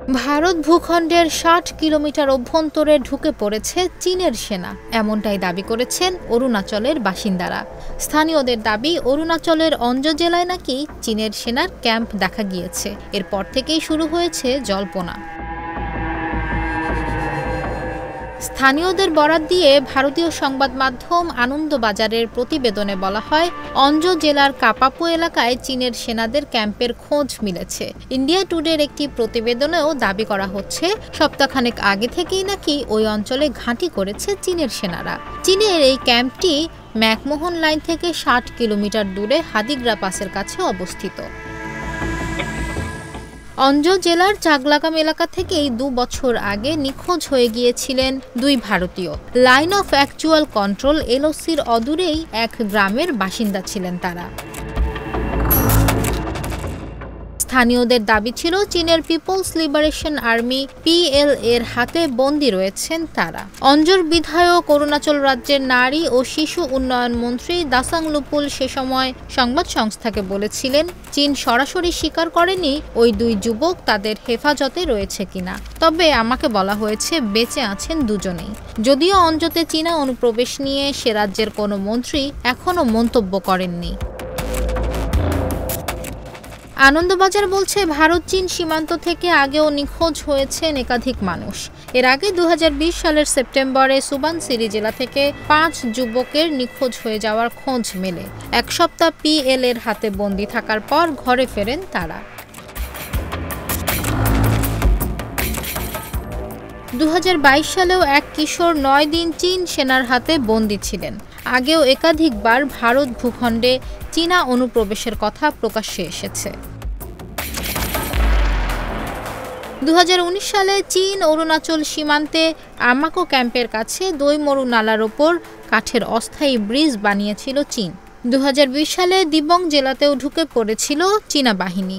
ভারত ভূখণ্ডের ৬০ কিলোমিটার অভ্যন্তরে ঢুকে পড়েছে চীনের সেনা, এমনটাই দাবি করেছেন অরুণাচলের বাসিন্দারা। স্থানীয়দের দাবি, অরুণাচলের অঞ্জ জেলায় নাকি চীনের সেনার ক্যাম্প দেখা গিয়েছে। এরপর থেকেই শুরু হয়েছে জল্পনা। স্থানীয়দের বরাত দিয়ে ভারতীয় সংবাদ মাধ্যম আনন্দবাজারের প্রতিবেদনে বলা হয়, অঞ্জ জেলার কাপাপু এলাকায় চীনের সেনাদের ক্যাম্পের খোঁজ মিলেছে। ইন্ডিয়া টুডের একটি প্রতিবেদনেও দাবি করা হচ্ছে, সপ্তাহখানেক আগে থেকেই নাকি ওই অঞ্চলে ঘাঁটি করেছে চীনের সেনারা। চীনের এই ক্যাম্পটি ম্যাকমোহন লাইন থেকে ৬০ কিলোমিটার দূরে হাদিগ্রা পাসের কাছে অবস্থিত। অঞ্জ জেলার চাগলাগাম এলাকা থেকেই ২ বছর আগে নিখোঁজ হয়ে গিয়েছিলেন ২ ভারতীয়। লাইন অফ অ্যাকচুয়াল কন্ট্রোল এলওসির অদূরেই এক গ্রামের বাসিন্দা ছিলেন তারা। স্থানীয়দের দাবি ছিল, চীনের পিপলস লিবারেশন আর্মি PLA-র হাতে বন্দী রয়েছেন তারা। অঞ্জর বিধায়ক, অরুণাচল রাজ্যের নারী ও শিশু উন্নয়ন মন্ত্রী দাসাং লুপুল সে সময় সংবাদ সংস্থাকে বলেছিলেন, চীন সরাসরি স্বীকার করেনি ওই ২ যুবক তাদের হেফাজতে রয়েছে কিনা। তবে আমাকে বলা হয়েছে বেঁচে আছেন দুজনেই। যদিও অঞ্জতে চীনা অনুপ্রবেশ নিয়ে সে রাজ্যের কোনো মন্ত্রী এখনও মন্তব্য করেননি। আনন্দবাজার বলছে, ভারত চীন সীমান্ত থেকে আগেও নিখোঁজ হয়েছেন একাধিক মানুষ। এর আগে ২০২০ সালের সেপ্টেম্বরে সুবানসিরি জেলা থেকে ৫ যুবকের নিখোঁজ হয়ে যাওয়ার খোঁজ মেলে। ১ সপ্তাহ PLA-র হাতে বন্দী থাকার পর ঘরে ফেরেন তারা। ২০২২ সালেও এক কিশোর ৯ দিন চীন সেনার হাতে বন্দী ছিলেন। আগেও একাধিকবার ভারত ভূখণ্ডে চীনা অনুপ্রবেশের কথা প্রকাশ্যে এসেছে। ২০১৯ সালে চীন অরুণাচল সীমান্তে আমাকো ক্যাম্পের কাছে দৈমরু নালার ওপর কাঠের অস্থায়ী ব্রিজ বানিয়েছিল চীন। ২০২০ সালে দিবং জেলাতেও ঢুকে পড়েছিল চীনা বাহিনী।